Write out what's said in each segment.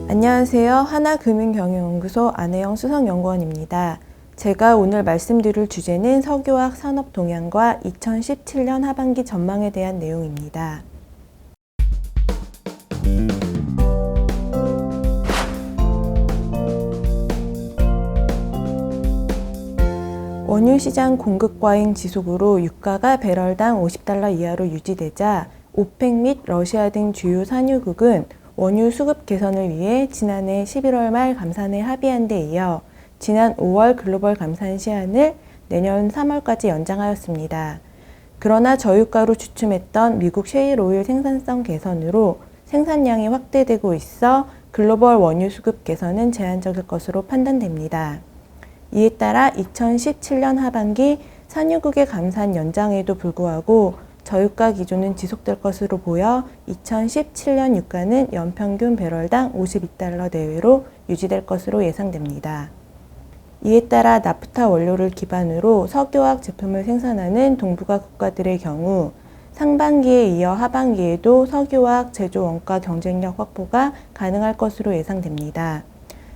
안녕하세요. 하나금융경영연구소 안혜영 수석연구원입니다. 제가 오늘 말씀드릴 주제는 석유화학 산업 동향과 2017년 하반기 전망에 대한 내용입니다. 원유 시장 공급 과잉 지속으로 유가가 배럴당 $50 이하로 유지되자 오펙 및 러시아 등 주요 산유국은 원유 수급 개선을 위해 지난해 11월 말 감산에 합의한 데 이어 지난 5월 글로벌 감산 시한을 내년 3월까지 연장하였습니다. 그러나 저유가로 주춤했던 미국 셰일 오일 생산성 개선으로 생산량이 확대되고 있어 글로벌 원유 수급 개선은 제한적일 것으로 판단됩니다. 이에 따라 2017년 하반기 산유국의 감산 연장에도 불구하고 저유가 기조는 지속될 것으로 보여 2017년 유가는 연평균 배럴당 $52 내외로 유지될 것으로 예상됩니다. 이에 따라 나프타 원료를 기반으로 석유화학 제품을 생산하는 동북아 국가들의 경우 상반기에 이어 하반기에도 석유화학 제조 원가 경쟁력 확보가 가능할 것으로 예상됩니다.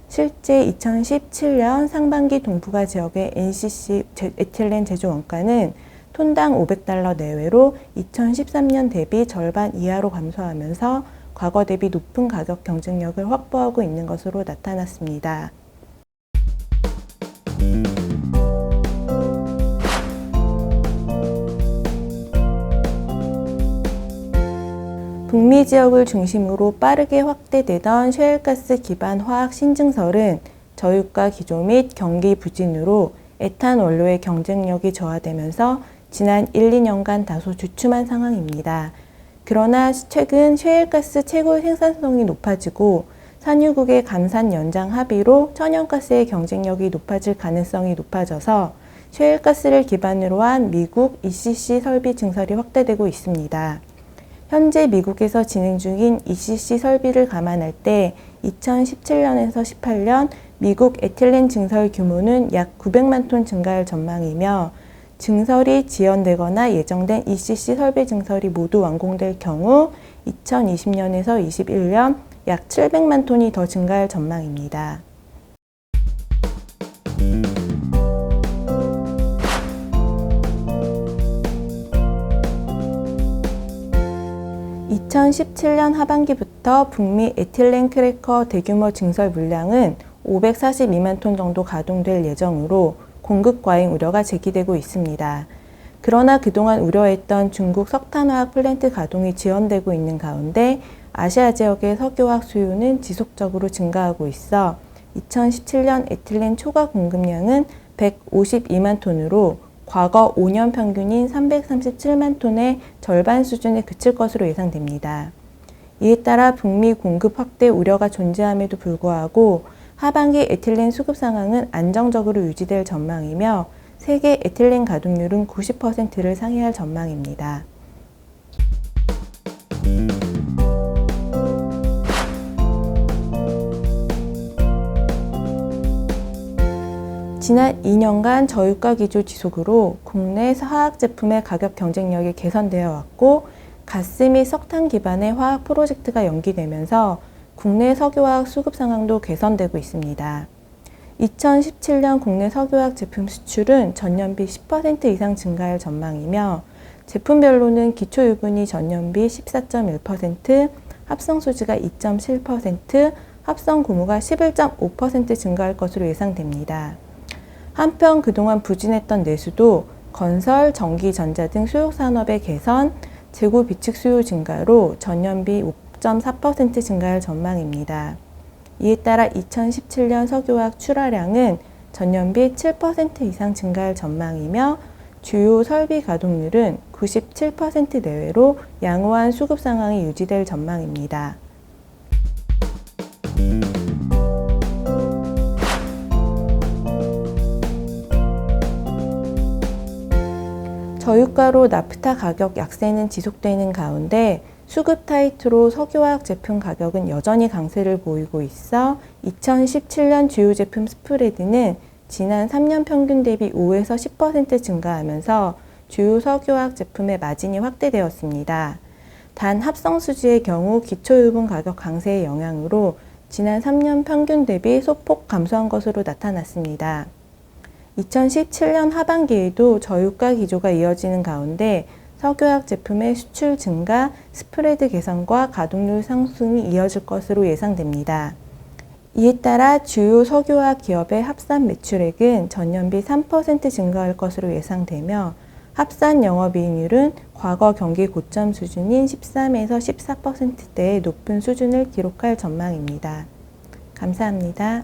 실제 2017년 상반기 동북아 지역의 NCC 에틸렌 제조 원가는 톤당 $500 내외로 2013년 대비 절반 이하로 감소하면서 과거 대비 높은 가격 경쟁력을 확보하고 있는 것으로 나타났습니다. 북미 지역을 중심으로 빠르게 확대되던 셰일가스 기반 화학 신증설은 저유가 기조 및 경기 부진으로 에탄 원료의 경쟁력이 저하되면서 지난 1, 2년간 다소 주춤한 상황입니다. 그러나 최근 셰일가스 채굴 생산성이 높아지고 산유국의 감산 연장 합의로 천연가스의 경쟁력이 높아질 가능성이 높아져서 셰일가스를 기반으로 한 미국 ECC 설비 증설이 확대되고 있습니다. 현재 미국에서 진행 중인 ECC 설비를 감안할 때 2017년에서 18년 미국 에틸렌 증설 규모는 약 900만 톤 증가할 전망이며 증설이 지연되거나 예정된 ECC 설비 증설이 모두 완공될 경우 2020년에서 21년 약 700만 톤이 더 증가할 전망입니다. (2017년) 하반기부터 북미 에틸렌 크래커 대규모 증설 물량은 542만 톤 정도 가동될 예정으로 공급 과잉 우려가 제기되고 있습니다. 그러나 그동안 우려했던 중국 석탄화학 플랜트 가동이 지연되고 있는 가운데 아시아 지역의 석유화학 수요는 지속적으로 증가하고 있어 2017년 에틸렌 초과 공급량은 152만 톤으로 과거 5년 평균인 337만 톤의 절반 수준에 그칠 것으로 예상됩니다. 이에 따라 북미 공급 확대 우려가 존재함에도 불구하고 하반기 에틸렌 수급 상황은 안정적으로 유지될 전망이며 세계 에틸렌 가동률은 90%를 상회할 전망입니다. 지난 2년간 저유가 기조 지속으로 국내 화학 제품의 가격 경쟁력이 개선되어 왔고 가스 및 석탄 기반의 화학 프로젝트가 연기되면서 국내 석유화학 수급 상황도 개선되고 있습니다. 2017년 국내 석유화학 제품 수출은 전년비 10% 이상 증가할 전망이며 제품별로는 기초유분이 전년비 14.1%, 합성소지가 2.7%, 합성고무가 11.5% 증가할 것으로 예상됩니다. 한편 그동안 부진했던 내수도 건설, 전기, 전자 등 수요산업의 개선, 재고 비축 수요 증가로 전년비 5.4% 증가할 전망입니다. 이에 따라 2017년 석유화학 출하량은 전년비 7% 이상 증가할 전망이며 주요 설비 가동률은 97% 내외로 양호한 수급 상황이 유지될 전망입니다. 저유가로 나프타 가격 약세는 지속되는 가운데 수급 타이트로 석유화학 제품 가격은 여전히 강세를 보이고 있어 2017년 주요 제품 스프레드는 지난 3년 평균 대비 5에서 10% 증가하면서 주요 석유화학 제품의 마진이 확대되었습니다. 단 합성수지의 경우 기초유분 가격 강세의 영향으로 지난 3년 평균 대비 소폭 감소한 것으로 나타났습니다. 2017년 하반기에도 저유가 기조가 이어지는 가운데 석유화학 제품의 수출 증가, 스프레드 개선과 가동률 상승이 이어질 것으로 예상됩니다. 이에 따라 주요 석유화학 기업의 합산 매출액은 전년비 3% 증가할 것으로 예상되며 합산 영업이익률은 과거 경기 고점 수준인 13에서 14%대의 높은 수준을 기록할 전망입니다. 감사합니다.